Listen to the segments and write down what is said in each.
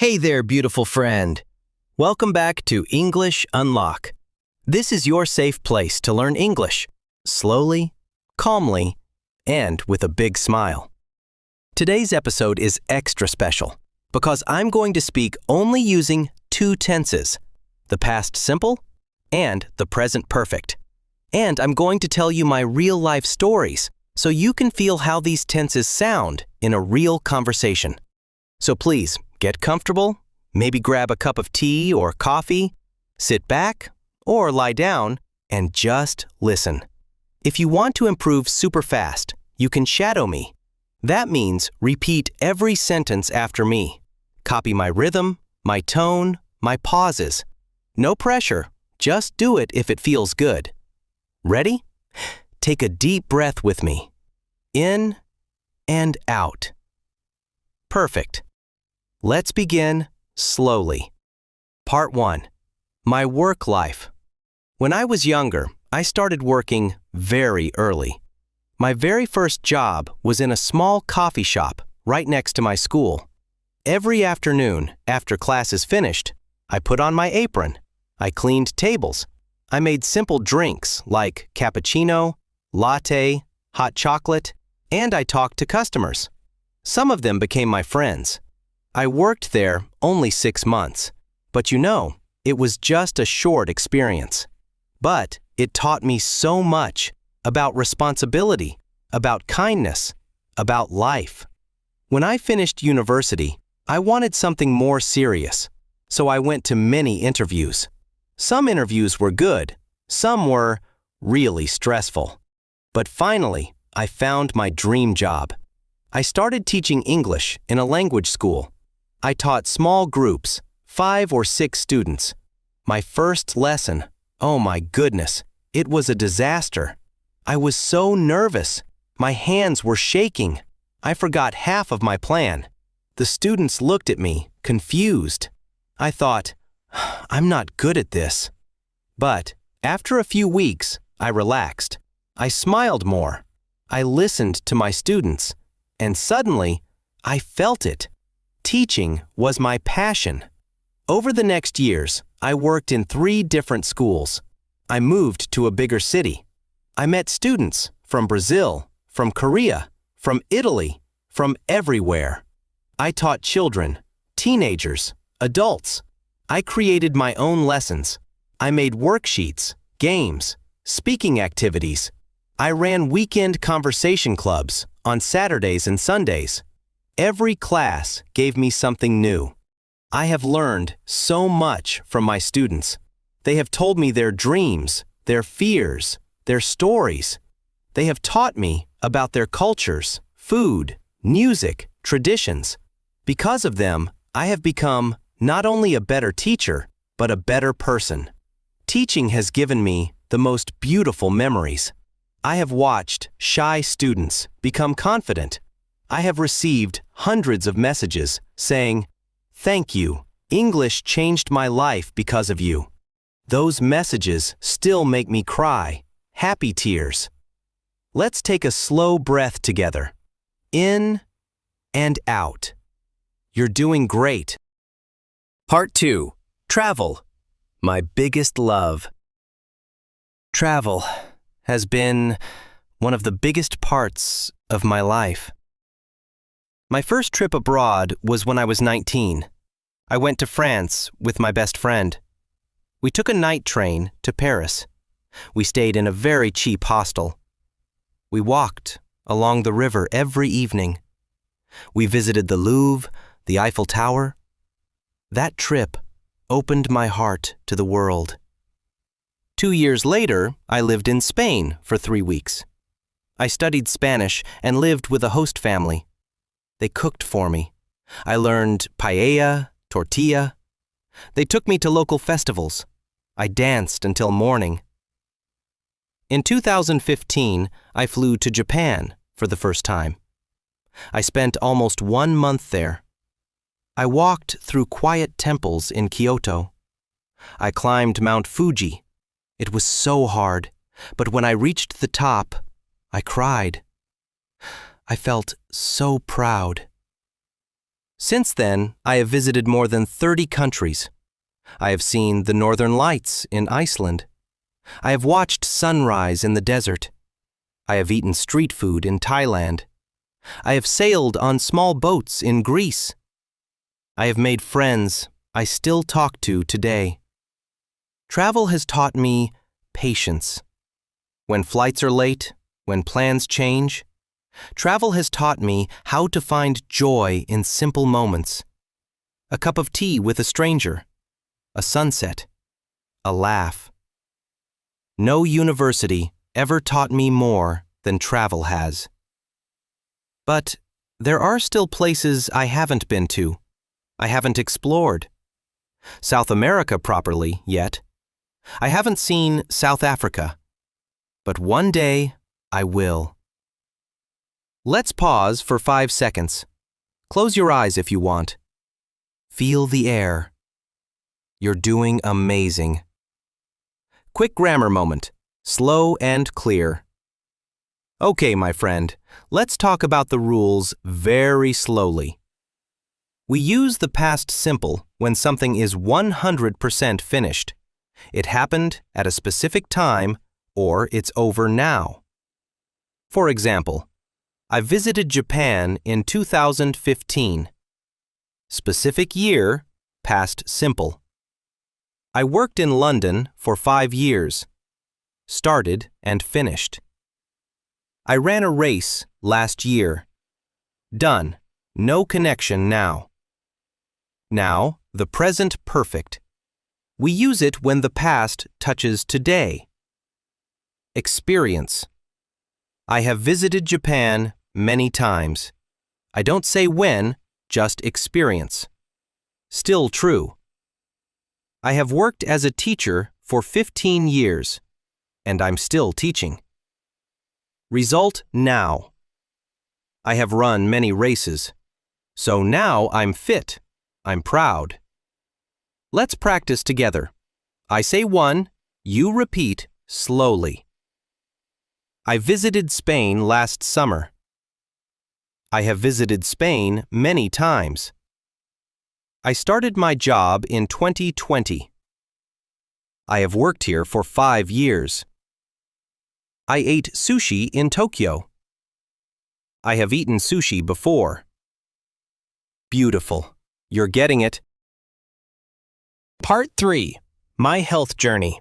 Hey there, beautiful friend. Welcome back to English Unlock. This is your safe place to learn English, slowly, calmly, and with a big smile. Today's episode is extra special because I'm going to speak only using two tenses, the past simple and the present perfect. And I'm going to tell you my real-life stories so you can feel how these tenses sound in a real conversation. So please, get comfortable, maybe grab a cup of tea or coffee, sit back, or lie down, and just listen. If you want to improve super fast, you can shadow me. That means repeat every sentence after me. Copy my rhythm, my tone, my pauses. No pressure, just do it if it feels good. Ready? Take a deep breath with me. In and out. Perfect. Let's begin slowly. Part 1. My work life. When I was younger, I started working very early. My very first job was in a small coffee shop right next to my school. Every afternoon, after classes finished, I put on my apron. I cleaned tables. I made simple drinks like cappuccino, latte, hot chocolate, and I talked to customers. Some of them became my friends. I worked there only 6 months, but it was just a short experience. But it taught me so much about responsibility, about kindness, about life. When I finished university, I wanted something more serious, so I went to many interviews. Some interviews were good, some were really stressful. But finally, I found my dream job. I started teaching English in a language school. I taught small groups, 5 or 6 students. My first lesson, oh my goodness, it was a disaster. I was so nervous. My hands were shaking. I forgot half of my plan. The students looked at me, confused. I thought, I'm not good at this. But after a few weeks, I relaxed. I smiled more. I listened to my students, and suddenly, I felt it. Teaching was my passion. Over the next years, I worked in 3 different schools. I moved to a bigger city. I met students from Brazil, from Korea, from Italy, from everywhere. I taught children, teenagers, adults. I created my own lessons. I made worksheets, games, speaking activities. I ran weekend conversation clubs on Saturdays and Sundays. Every class gave me something new. I have learned so much from my students. They have told me their dreams, their fears, their stories. They have taught me about their cultures, food, music, traditions. Because of them, I have become not only a better teacher, but a better person. Teaching has given me the most beautiful memories. I have watched shy students become confident. I have received hundreds of messages saying, "Thank you, English changed my life because of you." Those messages still make me cry, happy tears. Let's take a slow breath together. In and out. You're doing great. Part 2. Travel. My biggest love. Travel has been one of the biggest parts of my life. My first trip abroad was when I was 19. I went to France with my best friend. We took a night train to Paris. We stayed in a very cheap hostel. We walked along the river every evening. We visited the Louvre, the Eiffel Tower. That trip opened my heart to the world. 2 years later, I lived in Spain for 3 weeks. I studied Spanish and lived with a host family. They cooked for me. I learned paella, tortilla. They took me to local festivals. I danced until morning. In 2015, I flew to Japan for the first time. I spent almost 1 month there. I walked through quiet temples in Kyoto. I climbed Mount Fuji. It was so hard, but when I reached the top, I cried. I felt so proud. Since then, I have visited more than 30 countries. I have seen the Northern Lights in Iceland. I have watched sunrise in the desert. I have eaten street food in Thailand. I have sailed on small boats in Greece. I have made friends I still talk to today. Travel has taught me patience. When flights are late, when plans change, travel has taught me how to find joy in simple moments. A cup of tea with a stranger, a sunset, a laugh. No university ever taught me more than travel has. But there are still places I haven't been to. I haven't explored. South America properly yet. I haven't seen South Africa. But one day I will. Let's pause for 5 seconds. Close your eyes if you want. Feel the air. You're doing amazing. Quick grammar moment. Slow and clear. Okay, my friend, let's talk about the rules very slowly. We use the past simple when something is 100% finished. It happened at a specific time, or it's over now. For example, I visited Japan in 2015. Specific year, past simple. I worked in London for 5 years. Started and finished. I ran a race last year. Done. No connection now. Now, the present perfect. We use it when the past touches today. Experience. I have visited Japan many times. I don't say when, just experience. Still true. I have worked as a teacher for 15 years, and I'm still teaching. Result now. I have run many races, so now I'm fit. I'm proud. Let's practice together. I say one, you repeat slowly. I visited Spain last summer. I have visited Spain many times. I started my job in 2020. I have worked here for 5 years. I ate sushi in Tokyo. I have eaten sushi before. Beautiful. You're getting it. Part 3. My health journey.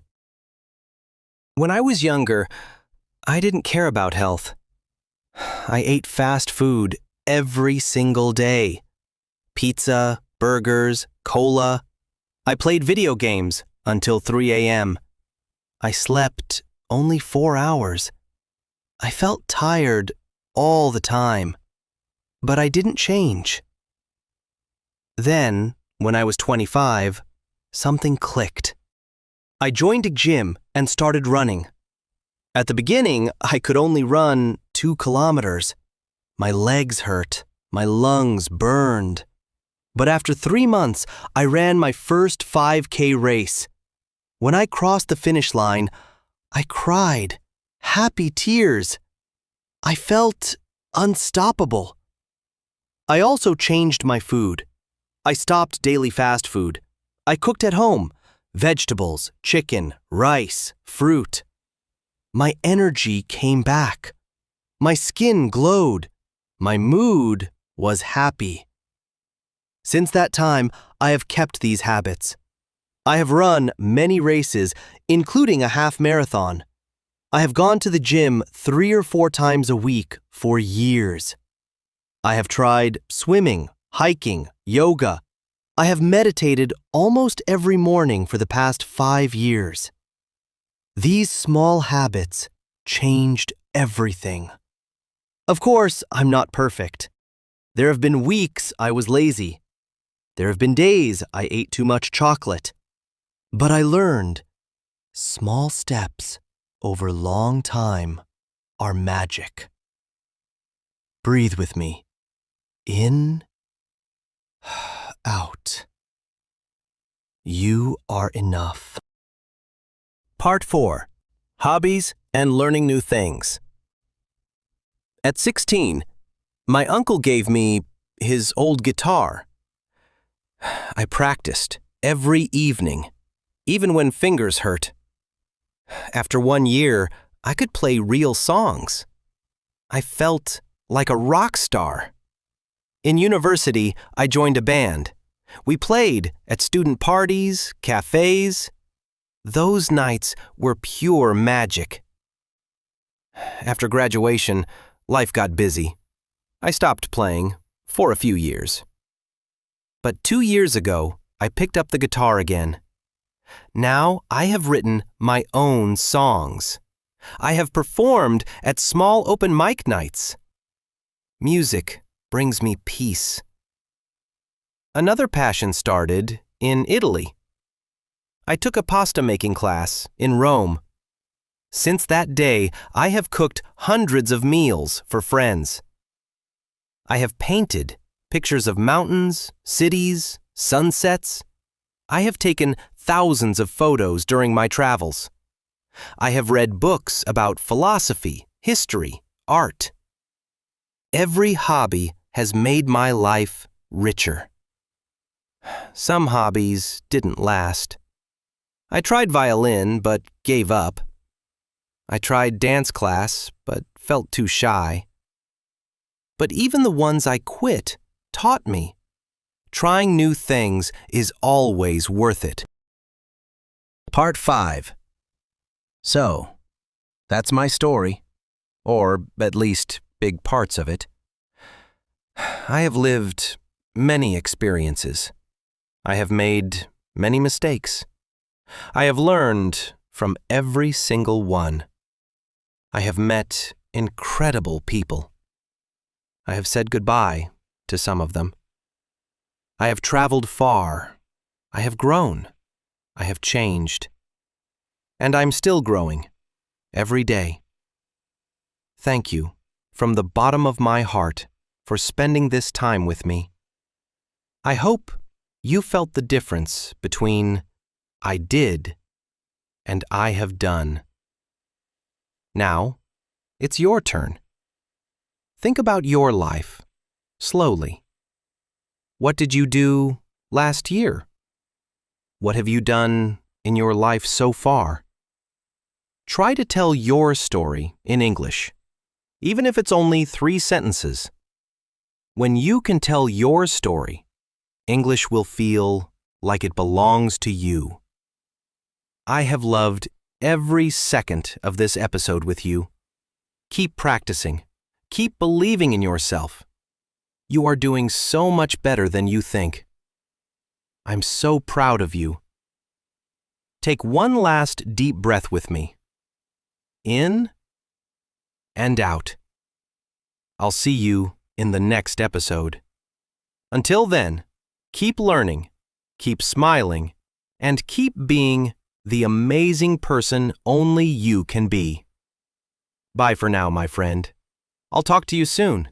When I was younger, I didn't care about health. I ate fast food every single day. Pizza, burgers, cola. I played video games until 3 a.m. I slept only 4 hours. I felt tired all the time, but I didn't change. Then, when I was 25, something clicked. I joined a gym and started running. At the beginning, I could only run 2 kilometers. My legs hurt, my lungs burned. But after 3 months, I ran my first 5K race. When I crossed the finish line, I cried, happy tears. I felt unstoppable. I also changed my food. I stopped daily fast food. I cooked at home, vegetables, chicken, rice, fruit. My energy came back. My skin glowed. My mood was happy. Since that time, I have kept these habits. I have run many races, including a half marathon. I have gone to the gym 3 or 4 times a week for years. I have tried swimming, hiking, yoga. I have meditated almost every morning for the past 5 years. These small habits changed everything. Of course, I'm not perfect. There have been weeks I was lazy. There have been days I ate too much chocolate. But I learned small steps over long time are magic. Breathe with me. In, out. You are enough. Part 4. Hobbies and learning new things. At 16, my uncle gave me his old guitar I practiced every evening, even when fingers hurt. After 1 year, I could play real songs. I felt like a rock star. In university, I joined a band. We played at student parties, cafes. Those nights were pure magic. After graduation, life got busy. I stopped playing for a few years. But 2 years ago, I picked up the guitar again. Now I have written my own songs. I have performed at small open mic nights. Music brings me peace. Another passion started in Italy. I took a pasta making class in Rome. Since that day, I have cooked hundreds of meals for friends. I have painted pictures of mountains, cities, sunsets. I have taken thousands of photos during my travels. I have read books about philosophy, history, art. Every hobby has made my life richer. Some hobbies didn't last. I tried violin but gave up. I tried dance class but felt too shy. But even the ones I quit taught me. Trying new things is always worth it. Part 5. So, that's my story, or at least big parts of it. I have lived many experiences. I have made many mistakes. I have learned from every single one. I have met incredible people. I have said goodbye to some of them. I have traveled far. I have grown. I have changed. And I'm still growing every day. Thank you from the bottom of my heart for spending this time with me. I hope you felt the difference between I did and I have done. Now, it's your turn. Think about your life, slowly. What did you do last year? What have you done in your life so far? Try to tell your story in English, even if it's only 3 sentences. When you can tell your story, English will feel like it belongs to you. I have loved every second of this episode with you. Keep practicing. Keep believing in yourself. You are doing so much better than you think. I'm so proud of you. Take one last deep breath with me. In and out. I'll see you in the next episode. Until then, keep learning, keep smiling, and keep being the amazing person only you can be. Bye for now, my friend. I'll talk to you soon.